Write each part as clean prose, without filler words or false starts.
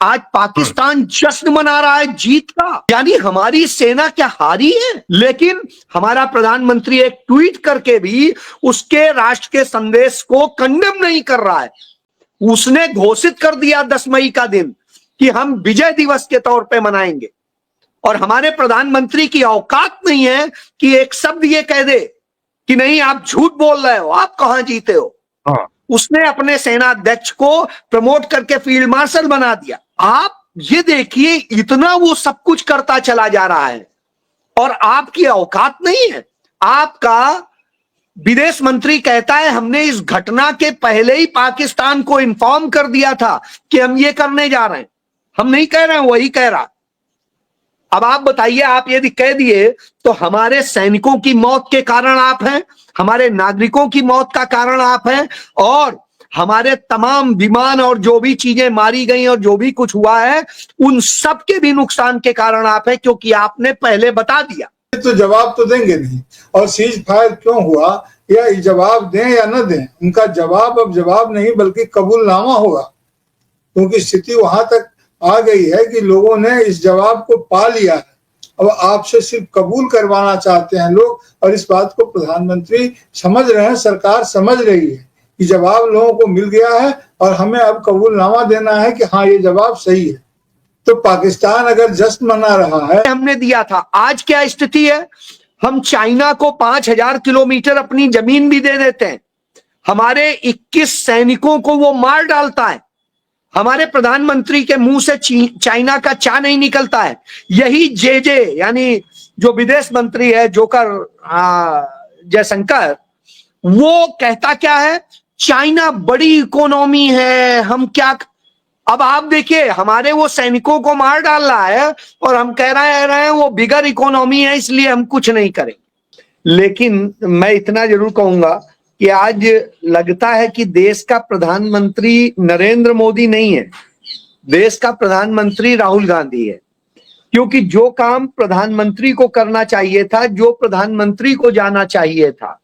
आज पाकिस्तान जश्न मना रहा है जीत का, यानी हमारी सेना क्या हारी है? लेकिन हमारा प्रधानमंत्री एक ट्वीट करके भी उसके राष्ट्र के संदेश को कंडेम नहीं कर रहा है। उसने घोषित कर दिया 10 मई का दिन कि हम विजय दिवस के तौर पे मनाएंगे, और हमारे प्रधानमंत्री की औकात नहीं है कि एक शब्द ये कह दे कि नहीं आप झूठ बोल रहे हो, आप कहां जीते हो। हाँ। उसने अपने सेना अध्यक्ष को प्रमोट करके फील्ड मार्शल बना दिया। आप ये देखिए, इतना वो सब कुछ करता चला जा रहा है और आपकी औकात नहीं है। आपका विदेश मंत्री कहता है हमने इस घटना के पहले ही पाकिस्तान को इन्फॉर्म कर दिया था कि हम ये करने जा रहे हैं। हम नहीं कह रहे हैं, वही कह रहा। अब आप बताइए, आप यदि कह दिए तो हमारे सैनिकों की मौत के कारण आप हैं, हमारे नागरिकों की मौत का कारण आप हैं, और हमारे तमाम विमान और जो भी चीजें मारी गई और जो भी कुछ हुआ है उन सब के भी नुकसान के कारण आप हैं, क्योंकि आपने पहले बता दिया। तो जवाब तो देंगे नहीं, और सीज फायर क्यों हुआ या जवाब दें या न दें, उनका जवाब अब जवाब नहीं बल्कि कबूलनामा होगा, क्योंकि स्थिति वहां तक आ गई है कि लोगों ने इस जवाब को पा लिया है। अब आपसे सिर्फ कबूल करवाना चाहते हैं लोग, और इस बात को प्रधानमंत्री समझ रहे हैं, सरकार समझ रही है कि जवाब लोगों को मिल गया है और हमें अब कबूलनामा देना है कि हाँ ये जवाब सही है। तो पाकिस्तान अगर जश्न मना रहा है, हमने दिया था, आज क्या स्थिति है? हम चाइना को 5000 किलोमीटर अपनी जमीन भी दे देते हैं, हमारे 21 सैनिकों को वो मार डालता है, हमारे प्रधानमंत्री के मुंह से चाइना का चा नहीं निकलता है। यही जे यानी जो विदेश मंत्री है जोकर जयशंकर, वो कहता क्या है, चाइना बड़ी इकोनॉमी है, हम क्या। अब आप देखिए, हमारे वो सैनिकों को मार डाल रहा है और हम कह रहे हैं वो बिगर इकोनॉमी है इसलिए हम कुछ नहीं करेंगे। लेकिन मैं इतना जरूर कहूंगा कि आज लगता है कि देश का प्रधानमंत्री नरेंद्र मोदी नहीं है, देश का प्रधानमंत्री राहुल गांधी है। क्योंकि जो काम प्रधानमंत्री को करना चाहिए था, जो प्रधानमंत्री को जाना चाहिए था,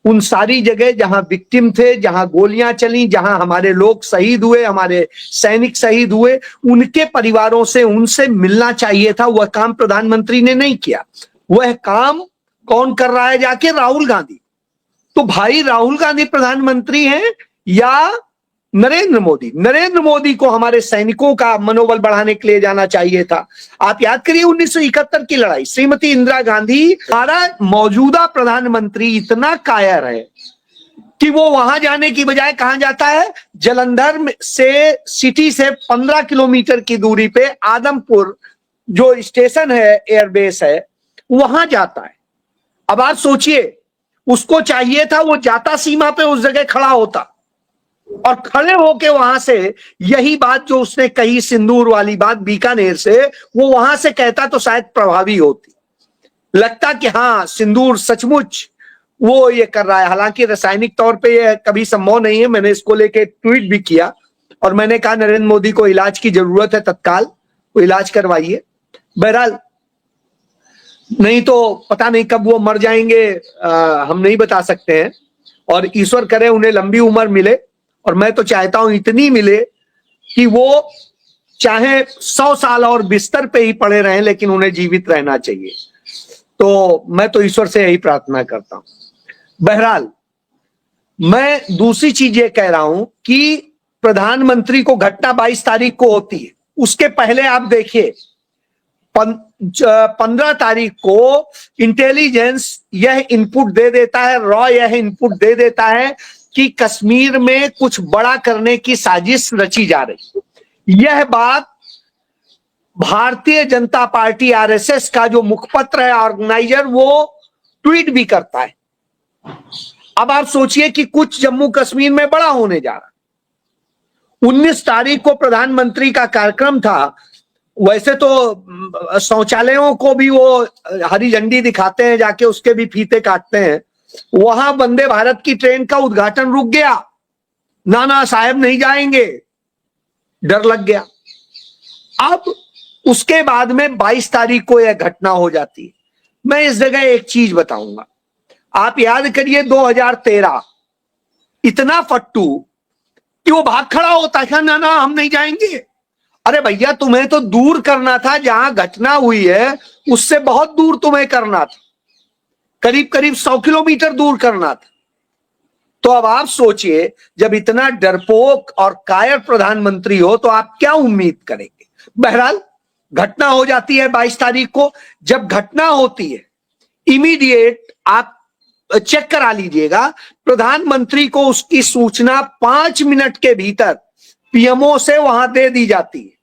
उन सारी जगह जहां विक्टिम थे, जहां गोलियां चली, जहां हमारे लोग शहीद हुए, हमारे सैनिक शहीद हुए, उनके परिवारों से उनसे मिलना चाहिए था, वह काम प्रधानमंत्री ने नहीं किया। वह काम कौन कर रहा है जाके? राहुल गांधी। तो भाई राहुल गांधी प्रधानमंत्री हैं या नरेंद्र मोदी? नरेंद्र मोदी को हमारे सैनिकों का मनोबल बढ़ाने के लिए जाना चाहिए था। आप याद करिए 1971 की लड़ाई, श्रीमती इंदिरा गांधी, हमारा मौजूदा प्रधानमंत्री इतना कायर है कि वो वहां जाने की बजाय कहां जाता है? जालंधर से, सिटी से 15 किलोमीटर की दूरी पे आदमपुर जो स्टेशन है, एयरबेस है, वहां जाता है। अब आप सोचिए, उसको चाहिए था वो जाता सीमा पे उस जगह खड़ा होता और खड़े होके वहां से यही बात जो उसने कही, सिंदूर वाली बात बीकानेर से, वो वहां से कहता तो शायद प्रभावी होती। लगता कि हाँ सिंदूर सचमुच वो ये कर रहा है। हालांकि रासायनिक तौर पे ये कभी संभव नहीं है। मैंने इसको लेके ट्वीट भी किया और मैंने कहा नरेंद्र मोदी को इलाज की जरूरत है, तत्काल वो इलाज करवाइए। बहरहाल नहीं तो पता नहीं कब वो मर जाएंगे, हम नहीं बता सकते हैं, और ईश्वर करे उन्हें लंबी उम्र मिले, और मैं तो चाहता हूं इतनी मिले कि वो चाहे 100 साल और बिस्तर पे ही पड़े रहें, लेकिन उन्हें जीवित रहना चाहिए। तो मैं तो ईश्वर से यही प्रार्थना करता हूं। बहरहाल मैं दूसरी चीज ये कह रहा हूं कि प्रधानमंत्री को घटना 22 तारीख को होती है, उसके पहले आप देखिए 15 तारीख को इंटेलिजेंस यह इनपुट दे देता है, रॉ यह इनपुट दे देता है कि कश्मीर में कुछ बड़ा करने की साजिश रची जा रही। यह बात भारतीय जनता पार्टी आरएसएस का जो मुखपत्र है, ऑर्गेनाइजर, वो ट्वीट भी करता है। अब आप सोचिए कि कुछ जम्मू कश्मीर में बड़ा होने जा रहा। 19 तारीख को प्रधानमंत्री का कार्यक्रम था। वैसे तो शौचालयों को भी वो हरी झंडी दिखाते हैं, जाके उसके भी फीते काटते हैं। वहां वंदे भारत की ट्रेन का उद्घाटन रुक गया, नाना साहब नहीं जाएंगे, डर लग गया। अब उसके बाद में 22 तारीख को यह घटना हो जाती है। मैं इस जगह एक चीज बताऊंगा, आप याद करिए 2013, इतना फट्टू कि वो भाग खड़ा होता है, ना ना हम नहीं जाएंगे। अरे भैया, तुम्हें तो दूर करना था, जहां घटना हुई है उससे बहुत दूर तुम्हें करना था, करीब करीब 100 किलोमीटर दूर करना था। तो अब आप सोचिए, जब इतना डरपोक और कायर प्रधानमंत्री हो तो आप क्या उम्मीद करेंगे। बहरहाल घटना हो जाती है 22 तारीख को। जब घटना होती है इमीडिएट आप चेक करा लीजिएगा, प्रधानमंत्री को उसकी सूचना 5 मिनट के भीतर पीएमओ से वहां दे दी जाती है।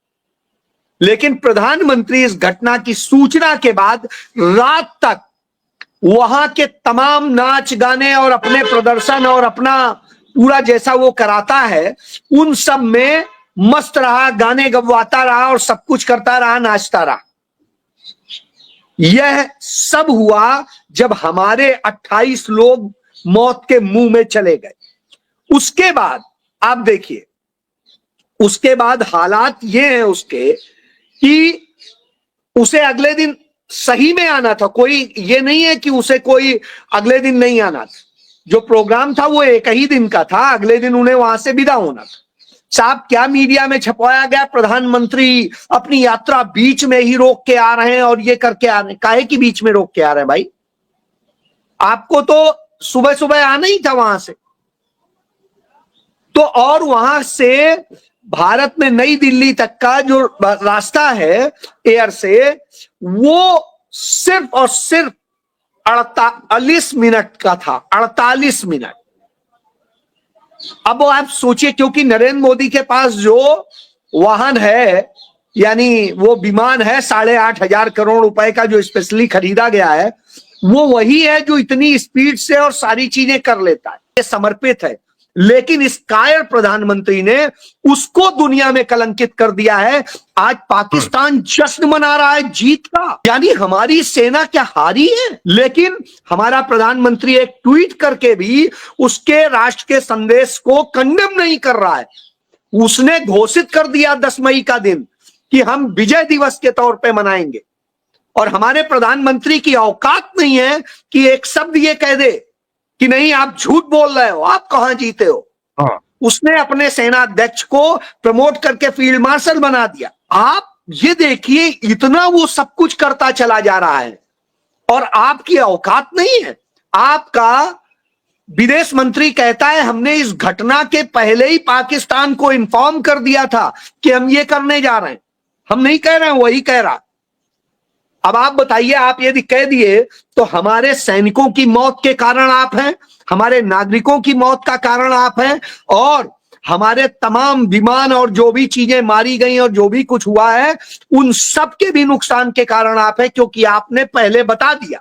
लेकिन प्रधानमंत्री इस घटना की सूचना के बाद रात तक वहां के तमाम नाच गाने और अपने प्रदर्शन और अपना पूरा जैसा वो कराता है उन सब में मस्त रहा, गाने गवाता रहा और सब कुछ करता रहा, नाचता रहा। यह सब हुआ जब हमारे 28 लोग मौत के मुंह में चले गए। उसके बाद आप देखिए, उसके बाद हालात ये हैं उसके कि उसे अगले दिन सही में आना था। कोई ये नहीं है कि उसे कोई अगले दिन नहीं आना था। जो प्रोग्राम था वो एक ही दिन का था, अगले दिन उन्हें वहां से विदा होना था। साहब, क्या मीडिया में छपवाया गया, प्रधानमंत्री अपनी यात्रा बीच में ही रोक के आ रहे हैं और ये करके आ रहे हैं। काहे की बीच में रोक के आ रहे हैं भाई? आपको तो सुबह सुबह आना ही था वहां से। तो और वहां से भारत में नई दिल्ली तक का जो रास्ता है एयर से, वो सिर्फ और सिर्फ 48 मिनट का था। 48 मिनट। अब आप सोचिए, क्योंकि नरेंद्र मोदी के पास जो वाहन है, यानी वो विमान है 8,500 करोड़ रुपए का जो स्पेशली खरीदा गया है, वो वही है जो इतनी स्पीड से और सारी चीजें कर लेता है। ये समर्पित है। लेकिन इस कायर प्रधानमंत्री ने उसको दुनिया में कलंकित कर दिया है। आज पाकिस्तान जश्न मना रहा है जीत का, यानी हमारी सेना क्या हारी है? लेकिन हमारा प्रधानमंत्री एक ट्वीट करके भी उसके राष्ट्र के संदेश को कंडेम नहीं कर रहा है। उसने घोषित कर दिया 10 मई का दिन कि हम विजय दिवस के तौर पे मनाएंगे। और हमारे प्रधानमंत्री की औकात नहीं है कि एक शब्द ये कह दे कि नहीं, आप झूठ बोल रहे हो, आप कहां जीते हो। हाँ। उसने अपने सेना अध्यक्ष को प्रमोट करके फील्ड मार्शल बना दिया। आप ये देखिए, इतना वो सब कुछ करता चला जा रहा है और आपकी औकात नहीं है। आपका विदेश मंत्री कहता है हमने इस घटना के पहले ही पाकिस्तान को इन्फॉर्म कर दिया था कि हम ये करने जा रहे हैं। हम नहीं कह रहे हैं, वही कह रहा। अब आप बताइए, आप यदि कह दिए तो हमारे सैनिकों की मौत के कारण आप हैं, हमारे नागरिकों की मौत का कारण आप हैं, और हमारे तमाम विमान और जो भी चीजें मारी गई और जो भी कुछ हुआ है उन सब के भी नुकसान के कारण आप हैं, क्योंकि आपने पहले बता दिया।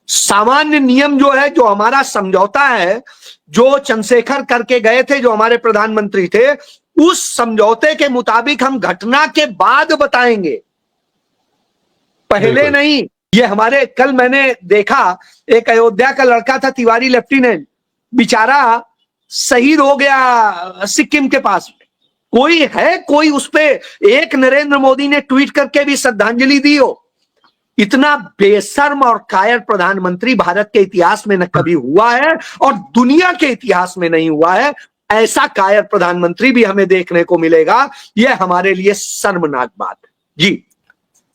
सामान्य नियम जो है, जो हमारा समझौता है, जो चंद्रशेखर करके गए थे, जो हमारे प्रधानमंत्री थे, उस समझौते के मुताबिक हम घटना के बाद बताएंगे, पहले नहीं। ये हमारे, कल मैंने देखा एक अयोध्या का लड़का था, तिवारी लेफ्टिनेंट, बेचारा शहीद हो गया सिक्किम के पास में। कोई है, कोई उस पे एक नरेंद्र मोदी ने ट्वीट करके भी श्रद्धांजलि दी हो? इतना बेशर्म और कायर प्रधानमंत्री भारत के इतिहास में न कभी हुआ है और दुनिया के इतिहास में नहीं हुआ है। ऐसा कायर प्रधानमंत्री भी हमें देखने को मिलेगा। यह हमारे लिए शर्मनाक बात है। जी,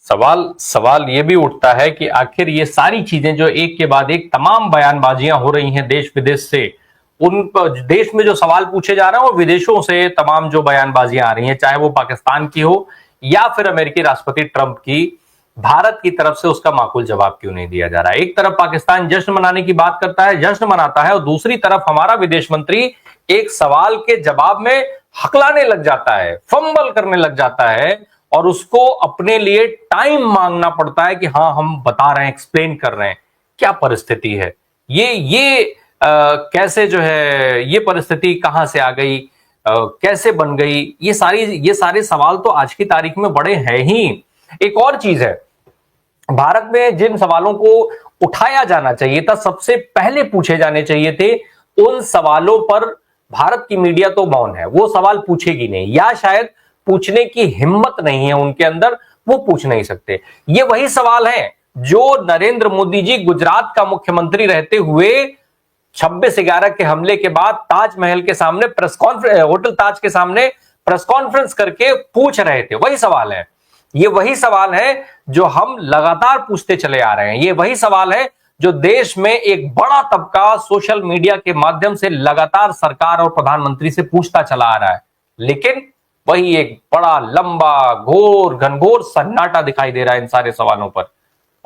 सवाल ये भी उठता है कि आखिर ये सारी चीजें जो एक के बाद एक तमाम बयानबाजियां हो रही हैं देश विदेश से, उन देश में जो सवाल पूछे जा रहे हैं और विदेशों से तमाम जो बयानबाजियां आ रही हैं, चाहे वो पाकिस्तान की हो या फिर अमेरिकी राष्ट्रपति ट्रंप की, भारत की तरफ से उसका माकूल जवाब क्यों नहीं दिया जा रहा है? एक तरफ पाकिस्तान जश्न मनाने की बात करता है, जश्न मनाता है, और दूसरी तरफ हमारा विदेश मंत्री एक सवाल के जवाब में हकलाने लग जाता है, फंबल करने लग जाता है, और उसको अपने लिए टाइम मांगना पड़ता है कि हाँ हम बता रहे हैं, एक्सप्लेन कर रहे हैं। क्या परिस्थिति है ये कैसे जो है ये परिस्थिति कहां से आ गई, कैसे बन गई? ये सारे सवाल तो आज की तारीख में बड़े हैं ही। एक और चीज है, भारत में जिन सवालों को उठाया जाना चाहिए था, सबसे पहले पूछे जाने चाहिए थे, उन सवालों पर भारत की मीडिया तो मौन है। वो सवाल पूछेगी नहीं, या शायद पूछने की हिम्मत नहीं है उनके अंदर, वो पूछ नहीं सकते। ये वही सवाल है जो नरेंद्र मोदी जी गुजरात का मुख्यमंत्री रहते हुए 26/11 के हमले के बाद ताजमहल के सामने प्रेस कॉन्फ्रेंस, होटल ताज के सामने प्रेस कॉन्फ्रेंस करके पूछ रहे थे। वही सवाल है, ये वही सवाल है जो हम लगातार पूछते चले आ रहे हैं। ये वही सवाल है जो देश में एक बड़ा तबका सोशल मीडिया के माध्यम से लगातार सरकार और प्रधानमंत्री से पूछता चला आ रहा है, लेकिन वही एक बड़ा लंबा घोर घनघोर सन्नाटा दिखाई दे रहा है इन सारे सवालों पर।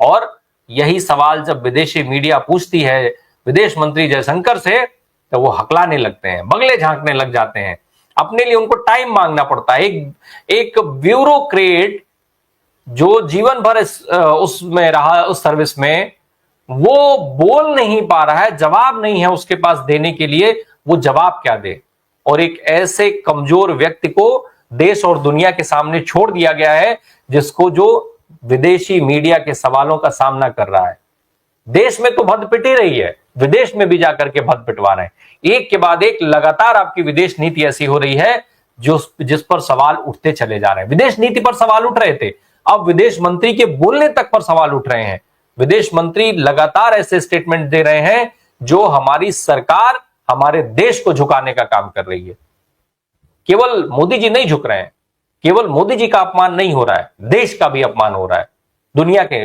और यही सवाल जब विदेशी मीडिया पूछती है विदेश मंत्री जयशंकर से, तो वो हकलाने लगते हैं, बगले झांकने लग जाते हैं। अपने लिए उनको टाइम मांगना पड़ता है। एक ब्यूरोक्रेट जो जीवन भर उसमें रहा, उस सर्विस में, वो बोल नहीं पा रहा है, जवाब नहीं है उसके पास देने के लिए, वो जवाब क्या दे। और एक ऐसे कमजोर व्यक्ति को देश और दुनिया के सामने छोड़ दिया गया है, जिसको जो विदेशी मीडिया के सवालों का सामना कर रहा है। देश में तो भद पिट ही रही है, विदेश में भी जाकर के भद पिटवा रहे हैं। एक के बाद एक लगातार आपकी विदेश नीति ऐसी हो रही है जिस पर सवाल उठते चले जा रहे हैं। विदेश नीति पर सवाल उठ रहे थे, अब विदेश मंत्री के बोलने तक पर सवाल उठ रहे हैं। विदेश मंत्री लगातार ऐसे स्टेटमेंट दे रहे हैं जो हमारी सरकार हमारे देश को झुकाने का काम कर रही है। केवल मोदी जी नहीं झुक रहे हैं, केवल मोदी जी का अपमान नहीं हो रहा है, देश का भी अपमान हो रहा है दुनिया के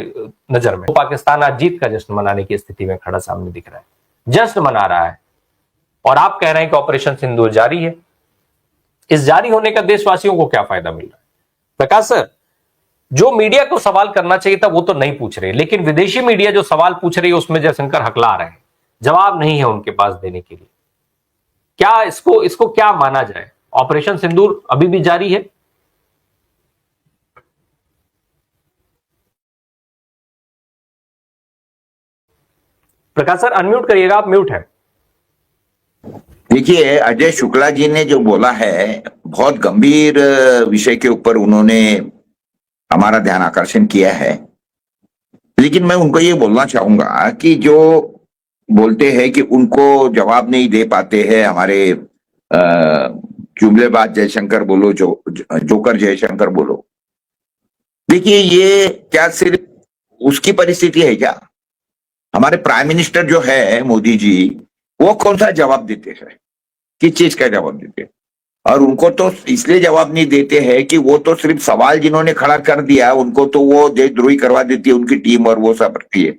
नजर में। पाकिस्तान आज जीत का जश्न मनाने की स्थिति में खड़ा सामने दिख रहा है, जश्न मना रहा है, और आप कह रहे हैं कि ऑपरेशन सिंदूर जारी है। इस जारी होने का देशवासियों को क्या फायदा मिल रहा है? प्रकाश सर, जो मीडिया को सवाल करना चाहिए था वो तो नहीं पूछ रहे, लेकिन विदेशी मीडिया जो सवाल पूछ रही है उसमें जयशंकर हकला रहे हैं, जवाब नहीं है उनके पास देने के लिए। क्या इसको क्या माना जाए? ऑपरेशन सिंदूर अभी भी जारी है? प्रकाश सर अनम्यूट करिएगा, आप म्यूट हैं। देखिए, अजय शुक्ला जी ने जो बोला है, बहुत गंभीर विषय के ऊपर उन्होंने हमारा ध्यान आकर्षण किया है। लेकिन मैं उनको ये बोलना चाहूंगा कि जो बोलते हैं कि उनको जवाब नहीं दे पाते हैं हमारे जुमलेबाज जयशंकर बोलो, जोकर जयशंकर बोलो। देखिए, ये क्या सिर्फ उसकी परिस्थिति है क्या? हमारे प्राइम मिनिस्टर जो है मोदी जी, वो कौन सा जवाब देते हैं, किस चीज का जवाब देते हैं? और उनको तो इसलिए जवाब नहीं देते हैं कि वो तो सिर्फ सवाल जिन्होंने खड़ा कर दिया उनको तो वो देशद्रोही करवा देती है उनकी टीम, और वो सब रखती है।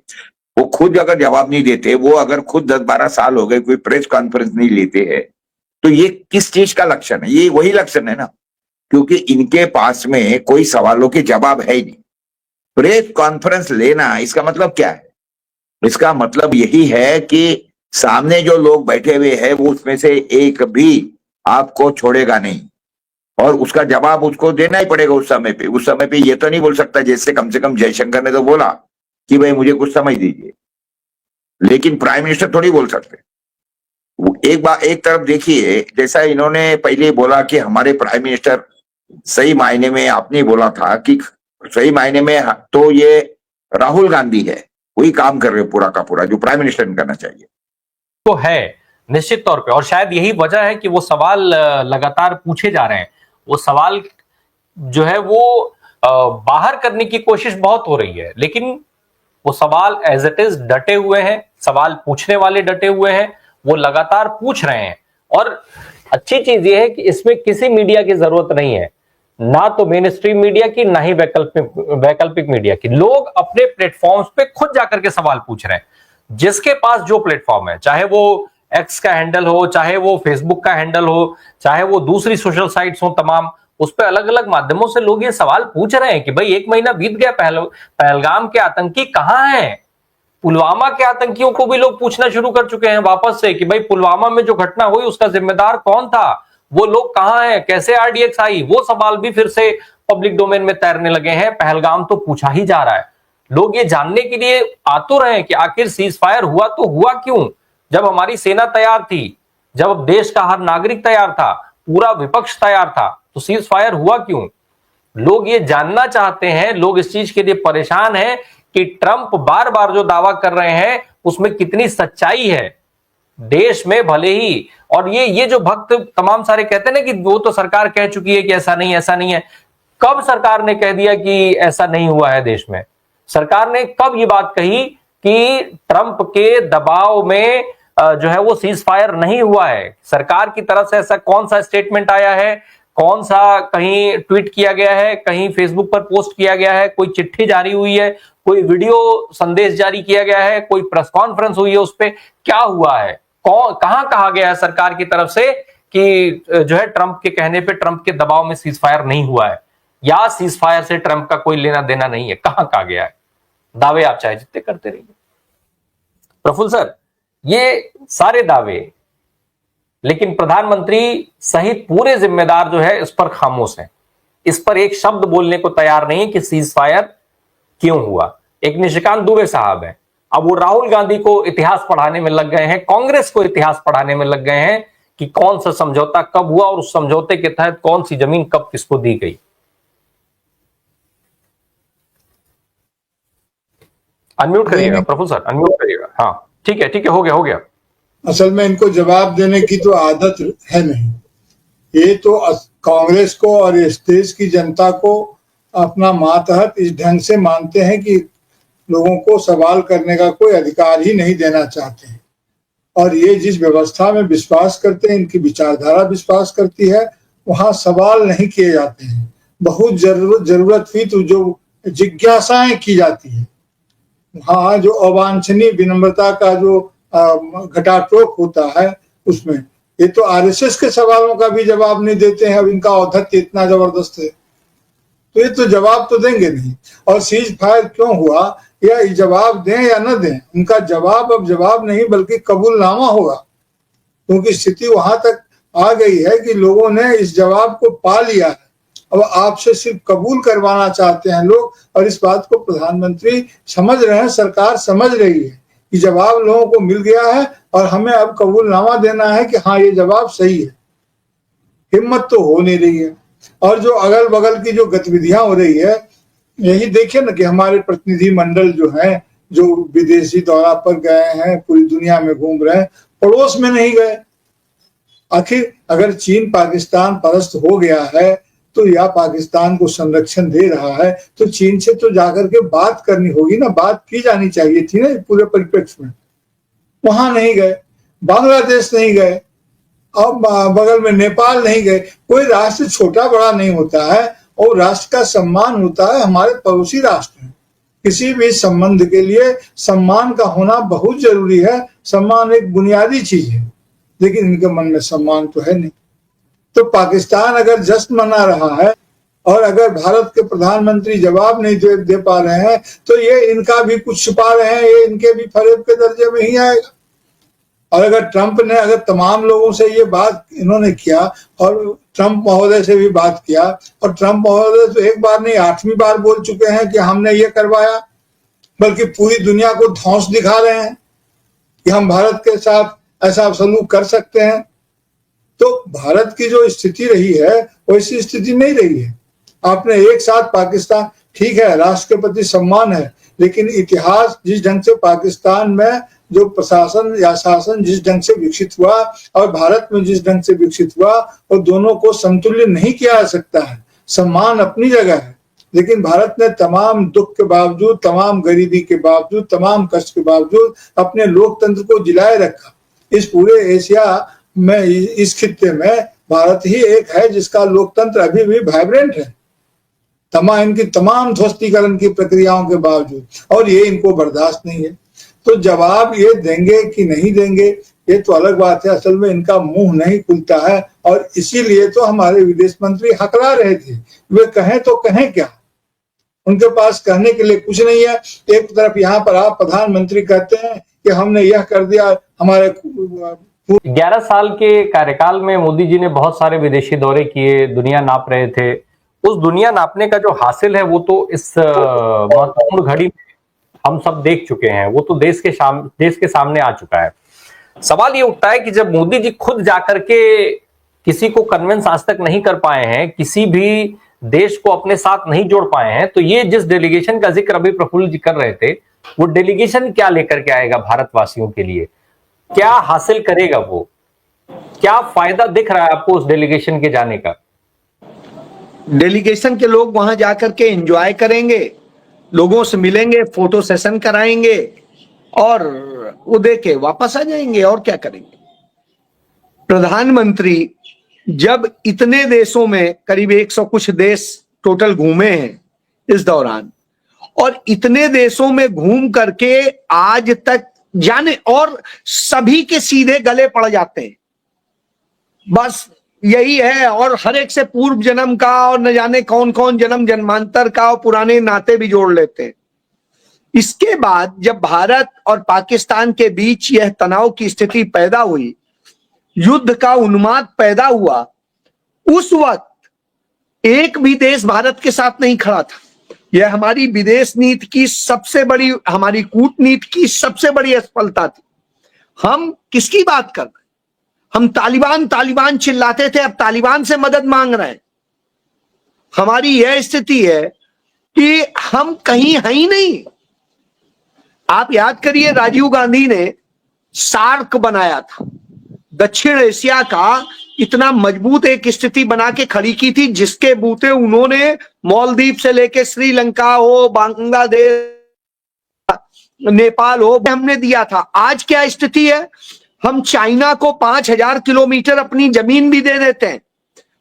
वो खुद अगर जवाब नहीं देते, वो अगर खुद 10-12 साल हो गए कोई प्रेस कॉन्फ्रेंस नहीं लेते हैं, तो ये किस चीज का लक्षण है? ये वही लक्षण है ना, क्योंकि इनके पास में कोई सवालों के जवाब है ही नहीं। प्रेस कॉन्फ्रेंस लेना इसका मतलब क्या है? इसका मतलब यही है कि सामने जो लोग बैठे हुए हैं वो उसमें से एक भी आपको छोड़ेगा नहीं, और उसका जवाब उसको देना ही पड़ेगा उस समय पे। उस समय पे ये तो नहीं बोल सकता, जैसे कम से कम जयशंकर ने तो बोला कि भाई मुझे कुछ समझ दीजिए, लेकिन प्राइम मिनिस्टर थोड़ी बोल सकते। एक तरफ देखिए, जैसा इन्होंने पहले बोला कि हमारे प्राइम मिनिस्टर, सही मायने में आपने बोला था कि सही मायने में तो ये राहुल गांधी है, वही काम कर रहे पूरा का पूरा जो प्राइम मिनिस्टर ने करना चाहिए। तो है निश्चित तौर पे, और शायद यही वजह है कि वो सवाल लगातार पूछे जा रहे हैं। वो सवाल जो है वो बाहर करने की कोशिश बहुत हो रही है, लेकिन वो सवाल एज इट इज डटे हुए हैं, सवाल पूछने वाले डटे हुए हैं, वो लगातार पूछ रहे हैं। और अच्छी चीज ये है कि इसमें किसी मीडिया की जरूरत नहीं है, ना तो मेन स्ट्रीम मीडिया की, ना ही वैकल्पिक मीडिया की। लोग अपने प्लेटफॉर्म्स पे खुद जाकर के सवाल पूछ रहे हैं। जिसके पास जो प्लेटफॉर्म है, चाहे वो एक्स का हैंडल हो, चाहे वो फेसबुक का हैंडल हो, चाहे वो दूसरी सोशल साइट्स हो, तमाम उस पर अलग अलग माध्यमों से लोग ये सवाल पूछ रहे हैं कि भाई 1 महीना बीत गया, पहलगाम के आतंकी कहां हैं? पुलवामा के आतंकियों को भी लोग पूछना शुरू कर चुके हैं वापस से कि भाई पुलवामा में जो घटना हुई उसका जिम्मेदार कौन था, वो लोग कहां हैं, कैसे RDX आई? वो सवाल भी फिर से पब्लिक डोमेन में तैरने लगे हैं। पहलगाम तो पूछा ही जा रहा है। लोग ये जानने के लिए आ तो रहे हैं कि आखिर सीज फायर हुआ तो हुआ क्यों? जब हमारी सेना तैयार थी, जब देश का हर नागरिक तैयार था, पूरा विपक्ष तैयार था, तो सीज फायर हुआ क्यों? लोग ये जानना चाहते हैं। लोग इस चीज के लिए परेशान हैं कि ट्रंप बार बार जो दावा कर रहे हैं उसमें कितनी सच्चाई है देश में। भले ही, और ये जो भक्त तमाम सारे कहते हैं ना कि वो तो सरकार कह चुकी है कि ऐसा नहीं ऐसा नहीं है। कब सरकार ने कह दिया कि ऐसा नहीं हुआ है देश में? सरकार ने कब ये बात कही कि ट्रंप के दबाव में जो है वो सीज फायर नहीं हुआ है? सरकार की तरफ से ऐसा कौन सा स्टेटमेंट आया है, कौन सा कहीं ट्वीट किया गया है, कहीं फेसबुक पर पोस्ट किया गया है, कोई चिट्ठी जारी हुई है, कोई वीडियो संदेश जारी किया गया है, कोई प्रेस कॉन्फ्रेंस हुई है, उस पर क्या हुआ है, कहां कहा गया है सरकार की तरफ से कि जो है ट्रंप के कहने पे, ट्रंप के दबाव में सीज फायर नहीं हुआ है, या सीज फायर से ट्रंप का कोई लेना देना नहीं है, कहां कहा गया है? दावे आप चाहे जितने करते रहिए प्रफुल्ल सर, ये सारे दावे, लेकिन प्रधानमंत्री सहित पूरे जिम्मेदार जो है इस पर खामोश हैं, इस पर एक शब्द बोलने को तैयार नहीं है कि सीज फायर क्यों हुआ। एक निशिकांत दुबे साहब है, अब वो राहुल गांधी को इतिहास पढ़ाने में लग गए हैं, कांग्रेस को इतिहास पढ़ाने में लग गए हैं कि कौन सा समझौता कब हुआ और उस समझौते के तहत कौन सी जमीन कब किसको दी गई। अनम्यूट करिएगा प्रफुल्ल सर, अनम्यूट करिएगा। हाँ ठीक है, हो गया। असल में इनको जवाब देने की तो आदत है नहीं। ये तो कांग्रेस को और इस देश की जनता को अपना मातहत इस ढंग से मानते हैं कि लोगों को सवाल करने का कोई अधिकार ही नहीं देना चाहते हैं। और ये जिस व्यवस्था में विश्वास करते हैं, इनकी विचारधारा विश्वास करती है, वहां सवाल नहीं किए जाते हैं। बहुत जरूरत हुई तो जो जिज्ञासाएं की जाती है, वहां जो अवांछनीय विनम्रता का जो घटाटोप होता है, उसमें ये तो आरएसएस के सवालों का भी जवाब नहीं देते हैं। अब इनका औद्धत्य इतना जबरदस्त है तो ये तो जवाब तो देंगे नहीं। और सीज फायर क्यों हुआ, या जवाब दें या न दें, उनका जवाब अब जवाब नहीं बल्कि कबूलनामा होगा, क्योंकि स्थिति वहां तक आ गई है कि लोगों ने इस जवाब को पा लिया है। अब आपसे सिर्फ कबूल करवाना चाहते हैं लोग, और इस बात को प्रधानमंत्री समझ रहे हैं, सरकार समझ रही है कि जवाब लोगों को मिल गया है और हमें अब कबूलनामा देना है कि हाँ ये जवाब सही है। हिम्मत तो हो नहीं रही है। और जो अगल बगल की जो गतिविधियां हो रही है, यही देखिए ना कि हमारे प्रतिनिधि मंडल जो हैं, जो विदेशी दौरा पर गए हैं, पूरी दुनिया में घूम रहे हैं, पड़ोस में नहीं गए। आखिर अगर चीन पाकिस्तान परस्त हो गया है तो या पाकिस्तान को संरक्षण दे रहा है तो चीन से तो जाकर के बात करनी होगी ना, बात की जानी चाहिए थी ना पूरे परिप्रेक्ष्य में। वहां नहीं गए, बांग्लादेश नहीं गए, अब बगल में नेपाल नहीं गए। कोई राष्ट्र छोटा बड़ा नहीं होता है, और राष्ट्र का सम्मान होता है। हमारे पड़ोसी राष्ट्र हैं, किसी भी संबंध के लिए सम्मान का होना बहुत जरूरी है। सम्मान एक बुनियादी चीज है, लेकिन इनके मन में सम्मान तो है नहीं। तो पाकिस्तान अगर जश्न मना रहा है और अगर भारत के प्रधानमंत्री जवाब नहीं दे पा रहे हैं तो ये इनका भी कुछ छुपा रहे हैं, ये इनके भी फरेब के दर्जे में ही आएगा। और अगर ट्रंप ने अगर तमाम लोगों से ये बात इन्होंने किया और ट्रंप महोदय से भी बात किया, और ट्रंप महोदय तो एक बार नहीं 8वीं बार बोल चुके हैं कि हमने ये करवाया, बल्कि पूरी दुनिया को धौंस दिखा रहे हैं कि हम भारत के साथ ऐसा सलूक कर सकते हैं। तो भारत की जो स्थिति रही है वैसी स्थिति नहीं रही है। आपने एक साथ पाकिस्तान, ठीक है राष्ट्र के प्रति सम्मान है, लेकिन इतिहास जिस ढंग से पाकिस्तान में जो प्रशासन या शासन जिस ढंग से विकसित हुआ और भारत में जिस ढंग से विकसित हुआ, और दोनों को समतुल्य नहीं किया जा सकता है। सम्मान अपनी जगह है, लेकिन भारत ने तमाम दुख के बावजूद, तमाम गरीबी के बावजूद, तमाम कष्ट के बावजूद अपने लोकतंत्र को जिलाए रखा। इस पूरे एशिया में, इस खित्ते में भारत ही एक है जिसका लोकतंत्र अभी भी वाइब्रेंट है, इनकी तमाम ध्वस्तीकरण की प्रक्रियाओं के बावजूद, और ये इनको बर्दाश्त नहीं है। तो जवाब ये देंगे कि नहीं देंगे ये तो अलग बात है। असल में इनका मुंह नहीं खुलता है, और इसीलिए तो हमारे विदेश मंत्री हकला रहे थे। वे कहें तो कहें क्या, उनके पास कहने के लिए कुछ नहीं है। एक तरफ यहाँ पर आप प्रधानमंत्री कहते हैं कि हमने यह कर दिया, हमारे 11 साल के कार्यकाल में मोदी जी ने बहुत सारे विदेशी दौरे किए, दुनिया नाप रहे थे। उस दुनिया नापने का जो हासिल है वो तो इस महत्वपूर्ण घड़ी में हम सब देख चुके हैं, वो तो देश के सामने आ चुका है। सवाल ये उठता है कि जब मोदी जी खुद जाकर के किसी को कन्विंस आज तक नहीं कर पाए हैं, किसी भी देश को अपने साथ नहीं जोड़ पाए हैं, तो ये जिस डेलीगेशन का जिक्र अभी प्रफुल्ल जी कर रहे थे, वो डेलीगेशन क्या लेकर के आएगा भारतवासियों के लिए, क्या हासिल करेगा, वो क्या फायदा दिख रहा है आपको उस डेलीगेशन के जाने का? डेलीगेशन के लोग वहां जाकर के एंजॉय करेंगे, लोगों से मिलेंगे, फोटो सेशन कराएंगे और वो देके वापस आ जाएंगे, और क्या करेंगे। प्रधानमंत्री जब इतने देशों में करीब 100 कुछ देश टोटल घूमे हैं इस दौरान, और इतने देशों में घूम करके आज तक जाने, और सभी के सीधे गले पड़ जाते हैं, बस यही है। और हर एक से पूर्व जन्म का और न जाने कौन कौन जन्म जन्मांतर का और पुराने नाते भी जोड़ लेते हैं। इसके बाद जब भारत और पाकिस्तान के बीच यह तनाव की स्थिति पैदा हुई, युद्ध का उन्माद पैदा हुआ, उस वक्त एक भी देश भारत के साथ नहीं खड़ा था। यह हमारी विदेश नीति की सबसे बड़ी, हमारी कूटनीति की सबसे बड़ी असफलता थी। हम किसकी बात कर रहे हैं? हम तालिबान तालिबान चिल्लाते थे, अब तालिबान से मदद मांग रहे हैं। हमारी यह स्थिति है कि हम कहीं हैं ही नहीं। आप याद करिए, राजीव गांधी ने सार्क बनाया था, दक्षिण एशिया का इतना मजबूत एक स्थिति बना के खड़ी की थी, जिसके बूते उन्होंने मालदीव से लेके श्रीलंका हो, बांग्लादेश, नेपाल हो, हमने दिया था। आज क्या स्थिति है? हम चाइना को 5000 किलोमीटर अपनी जमीन भी दे देते हैं,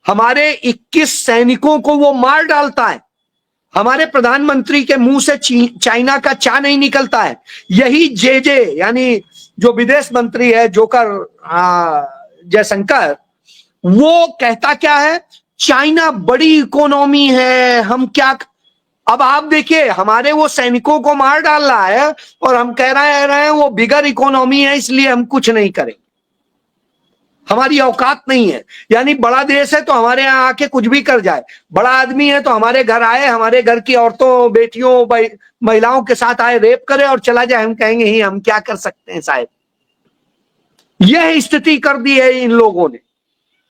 हमारे 21 सैनिकों को वो मार डालता है, हमारे प्रधानमंत्री के मुंह से चाइना का चा नहीं निकलता है। यही जे यानी जो विदेश मंत्री है, जोकर जयशंकर, वो कहता क्या है? चाइना बड़ी इकोनॉमी है, हम क्या। अब आप देखिए, हमारे वो सैनिकों को मार डाल रहा है और हम कह रहे हैं वो बिगर इकोनॉमी है, इसलिए हम कुछ नहीं करेंगे, हमारी औकात नहीं है। यानी बड़ा देश है तो हमारे यहाँ आके कुछ भी कर जाए, बड़ा आदमी है तो हमारे घर आए, हमारे घर की औरतों, बेटियों, महिलाओं के साथ आए, रेप करे और चला जाए, हम कहेंगे ही हम क्या कर सकते हैं साहब। यह स्थिति कर दी है इन लोगों ने।